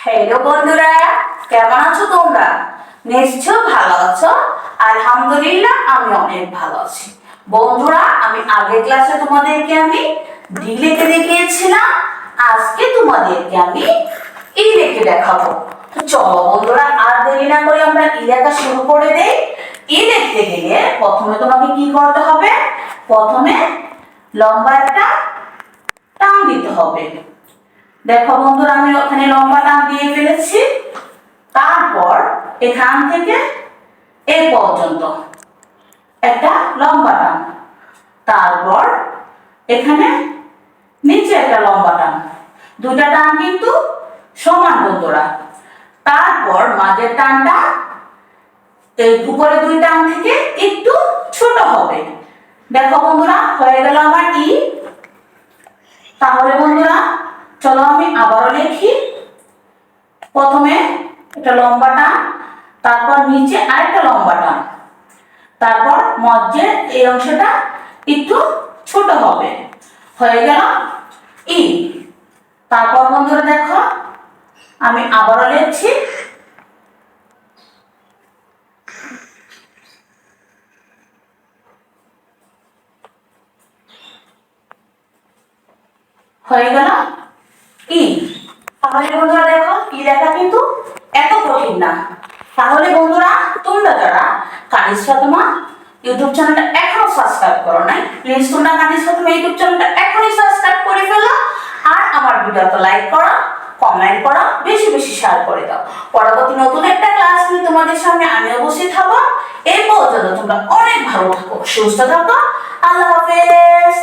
Hello বন্ধুরা, কেমন আছো তোমরা? নিশ্চয় ভালো আছো। আলহামদুলিল্লাহ, আমি অনেক ভালো আছি। বন্ধুরা, আমি আগের ক্লাসে তোমাদেরকে আমি ডি লিখে দেখিয়েছিলাম। আজকে তোমাদেরকে আমি ই লিখে দেখাবো। তো চলো বন্ধুরা, আর দেরি না করে আমরা ই লেখা শুরু করে দেই। ই লিখতে গেলে প্রথমে তোমাকে কি করতে হবে? প্রথমে লম্বা একটা টান দিতে হবে। দেখো বন্ধুরা, আমি ওখানে লম্বা টান দিয়ে ফেলেছি। তারপর এখান থেকে এই পর্যন্ত একটা লম্বা টান, তারপর এখানে নিচে একটা লম্বা টান। দুইটা টান কিন্তু সমান বন্ধুরা। তারপর মাঝের টানটা এই উপরে দুই টান থেকে একটু ছোট হবে। দেখো বন্ধুরা, হয়ে গেল আমার ই। তাহলে বন্ধুরা চলো আমি আবারও লিখি। প্রথমে একটা লম্বা টান, তারপর নিচে আরেকটা লম্বা টান, তারপর মধ্যের এই অংশটা একটু ছোট হবে। হয়ে গেল ই। তারপর বন্ধুরা দেখো, আমি আবারও লিখছি। হয়ে গেল ই। তাহলে বন্ধুরা দেখো, ই লেখা কিন্তু এত কঠিন না। তাহলে বন্ধুরা, তোমরা যারা কানিজ ফাতেমা ইউটিউব চ্যানেলটা এখনো সাবস্ক্রাইব করো নাই, প্লিজ তোমরা কানিজ ফাতেমা ইউটিউব চ্যানেলটা এখনই সাবস্ক্রাইব করে ফেলো। আর আমার ভিডিওটা লাইক করো, কমেন্ট করো, বেশি বেশি শেয়ার করে দাও। পরবর্তী নতুন একটা ক্লাস নিয়ে তোমাদের সামনে আমি অবশ্যই থাকবো। এই পর্যন্ত তোমরা অনেক ভালো থাকো, সুস্থ থাকো। আল্লাহ হাফেজ।